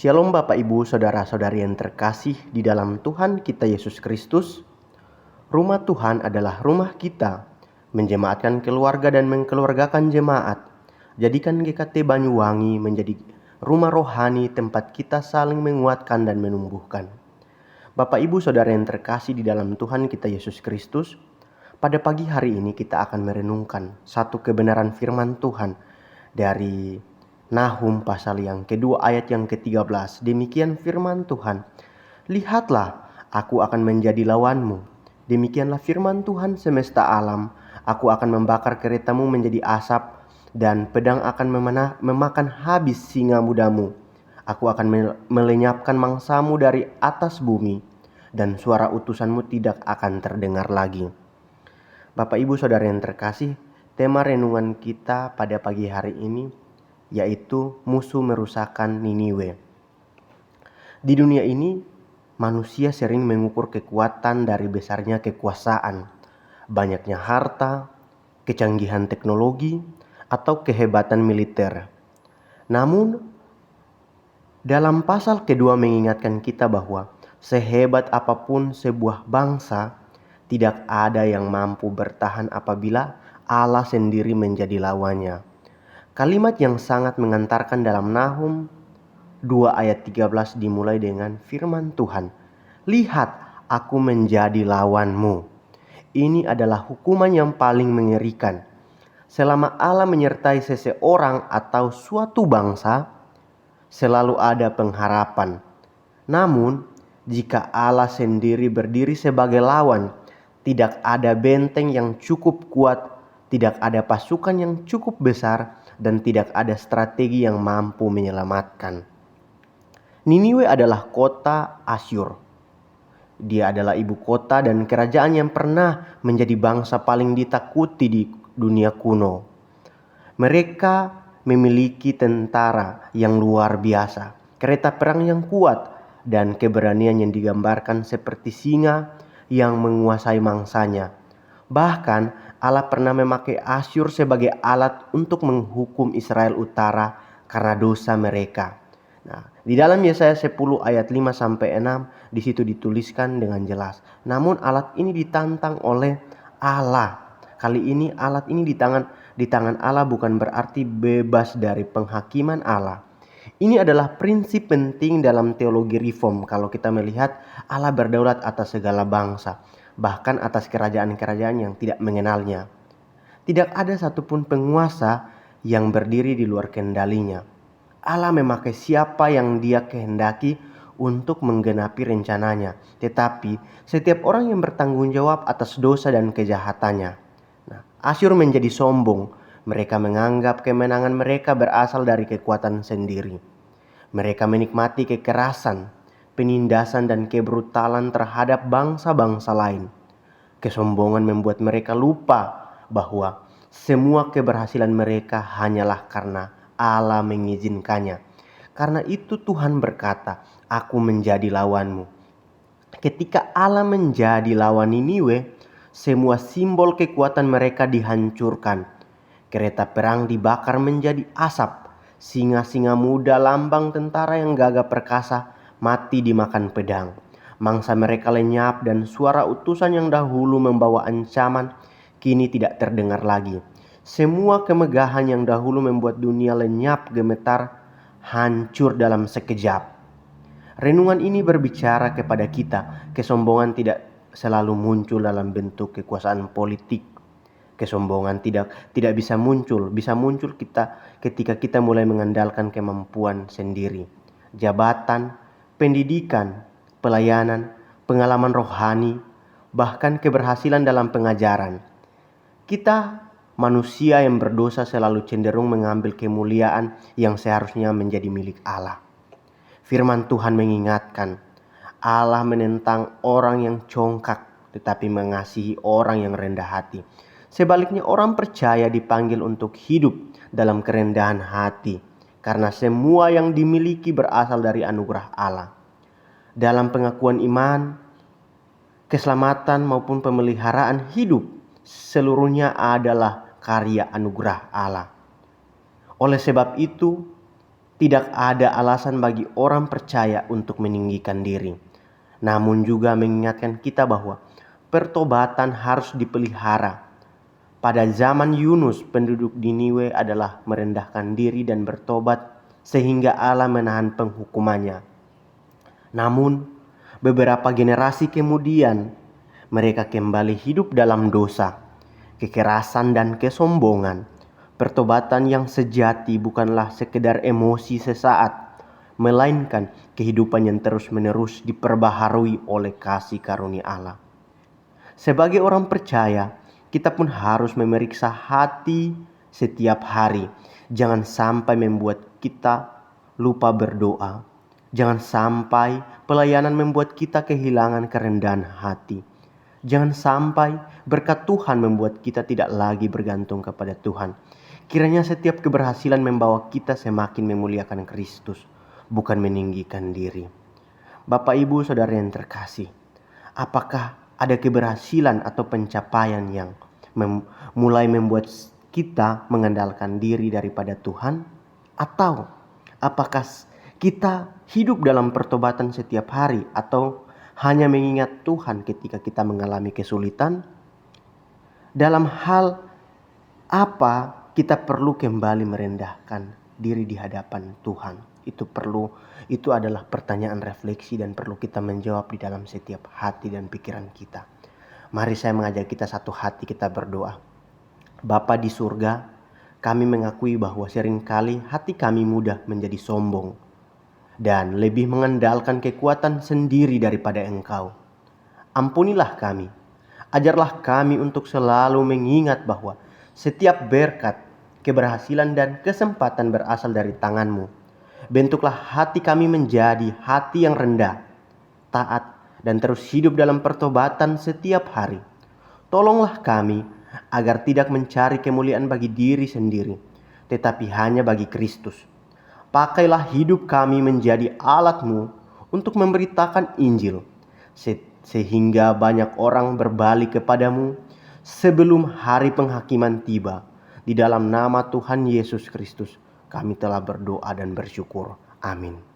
Shalom Bapak Ibu Saudara-saudari yang terkasih di dalam Tuhan kita Yesus Kristus. Rumah Tuhan adalah rumah kita, menjemaatkan keluarga dan mengkeluargakan jemaat. Jadikan GKT Banyuwangi menjadi rumah rohani tempat kita saling menguatkan dan menumbuhkan. Bapak Ibu Saudara yang terkasih di dalam Tuhan kita Yesus Kristus, pada pagi hari ini kita akan merenungkan satu kebenaran firman Tuhan dari Nahum pasal yang kedua ayat yang ke-13. Demikian firman Tuhan, lihatlah aku akan menjadi lawanmu. Demikianlah firman Tuhan semesta alam, aku akan membakar keretamu menjadi asap dan pedang akan memakan habis singa mudamu. Aku akan melenyapkan mangsamu dari atas bumi dan suara utusanmu tidak akan terdengar lagi. Bapak Ibu Saudara yang terkasih, tema renungan kita pada pagi hari ini yaitu musuh merusakkan Niniwe. Di dunia ini, manusia sering mengukur kekuatan dari besarnya kekuasaan, banyaknya harta, kecanggihan teknologi, atau kehebatan militer. Namun, dalam pasal kedua mengingatkan kita bahwa sehebat apapun sebuah bangsa, tidak ada yang mampu bertahan apabila Allah sendiri menjadi lawannya. Kalimat yang sangat mengantarkan dalam Nahum 2 ayat 13 dimulai dengan firman Tuhan, lihat aku menjadi lawanmu. Ini adalah hukuman yang paling mengerikan. Selama Allah menyertai seseorang atau suatu bangsa, selalu ada pengharapan. Namun, jika Allah sendiri berdiri sebagai lawan, tidak ada benteng yang cukup kuat, tidak ada pasukan yang cukup besar, dan tidak ada strategi yang mampu menyelamatkan. Niniwe adalah kota Asyur. Dia adalah ibu kota dan kerajaan yang pernah menjadi bangsa paling ditakuti di dunia kuno. Mereka memiliki tentara yang luar biasa, kereta perang yang kuat, dan keberanian yang digambarkan seperti singa yang menguasai mangsanya. Bahkan Allah pernah memakai Asyur sebagai alat untuk menghukum Israel Utara karena dosa mereka. Nah, di dalam Yesaya 10 ayat 5-6 di situ dituliskan dengan jelas. Namun alat ini ditantang oleh Allah. Kali ini alat ini di tangan Allah bukan berarti bebas dari penghakiman Allah. Ini adalah prinsip penting dalam teologi reform kalau kita melihat Allah berdaulat atas segala bangsa, bahkan atas kerajaan-kerajaan yang tidak mengenalnya. Tidak ada satupun penguasa yang berdiri di luar kendalinya. Allah memakai siapa yang Dia kehendaki untuk menggenapi rencananya, tetapi setiap orang yang bertanggung jawab atas dosa dan kejahatannya. Nah, Asyur menjadi sombong. Mereka menganggap kemenangan mereka berasal dari kekuatan sendiri. Mereka menikmati kekerasan, penindasan dan kebrutalan terhadap bangsa-bangsa lain. Kesombongan membuat mereka lupa bahwa semua keberhasilan mereka hanyalah karena Allah mengizinkannya. Karena itu Tuhan berkata, aku menjadi lawanmu. Ketika Allah menjadi lawan Niniwe, semua simbol kekuatan mereka dihancurkan. Kereta perang dibakar menjadi asap. Singa-singa muda lambang tentara yang gagah perkasa mati dimakan pedang. Mangsa mereka lenyap dan suara utusan yang dahulu membawa ancaman kini tidak terdengar lagi. Semua kemegahan yang dahulu membuat dunia lenyap gemetar hancur dalam sekejap. Renungan ini berbicara kepada kita, kesombongan tidak selalu muncul dalam bentuk kekuasaan politik. Kesombongan tidak bisa muncul ketika kita mulai mengandalkan kemampuan sendiri. Jabatan, pendidikan, pelayanan, pengalaman rohani, bahkan keberhasilan dalam pengajaran. Kita manusia yang berdosa selalu cenderung mengambil kemuliaan yang seharusnya menjadi milik Allah. Firman Tuhan mengingatkan, Allah menentang orang yang congkak tetapi mengasihi orang yang rendah hati. Sebaliknya orang percaya dipanggil untuk hidup dalam kerendahan hati karena semua yang dimiliki berasal dari anugerah Allah. Dalam pengakuan iman, keselamatan maupun pemeliharaan hidup seluruhnya adalah karya anugerah Allah. Oleh sebab itu, Tidak ada alasan bagi orang percaya untuk meninggikan diri. Namun juga mengingatkan kita bahwa pertobatan harus dipelihara. Pada zaman Yunus, penduduk Niniwe adalah merendahkan diri dan bertobat sehingga Allah menahan penghukumannya. Namun, beberapa generasi kemudian, mereka kembali hidup dalam dosa, kekerasan dan kesombongan. Pertobatan yang sejati bukanlah sekedar emosi sesaat, melainkan kehidupan yang terus-menerus diperbaharui oleh kasih karunia Allah. Sebagai orang percaya, kita pun harus memeriksa hati setiap hari. Jangan sampai membuat kita lupa berdoa. Jangan sampai pelayanan membuat kita kehilangan kerendahan hati. Jangan sampai berkat Tuhan membuat kita tidak lagi bergantung kepada Tuhan. Kiranya setiap keberhasilan membawa kita semakin memuliakan Kristus, bukan meninggikan diri. Bapak, Ibu, Saudara yang terkasih, apakah ada keberhasilan atau pencapaian yang mulai membuat kita mengandalkan diri daripada Tuhan? Atau apakah kita hidup dalam pertobatan setiap hari atau hanya mengingat Tuhan ketika kita mengalami kesulitan? Dalam hal apa kita perlu kembali merendahkan diri di hadapan Tuhan? Itu adalah pertanyaan refleksi dan perlu kita menjawab di dalam setiap hati dan pikiran kita. Mari saya mengajak kita satu hati kita berdoa. Bapa di surga, kami mengakui bahwa seringkali hati kami mudah menjadi sombong dan lebih mengandalkan kekuatan sendiri daripada Engkau. Ampunilah kami, ajarlah kami untuk selalu mengingat bahwa setiap berkat, keberhasilan dan kesempatan berasal dari tangan-Mu. Bentuklah hati kami menjadi hati yang rendah, taat, dan terus hidup dalam pertobatan setiap hari. Tolonglah kami agar tidak mencari kemuliaan bagi diri sendiri, tetapi hanya bagi Kristus. Pakailah hidup kami menjadi alat-Mu untuk memberitakan Injil, sehingga banyak orang berbalik kepadamu sebelum hari penghakiman tiba. Di dalam nama Tuhan Yesus Kristus, kami telah berdoa dan bersyukur. Amin.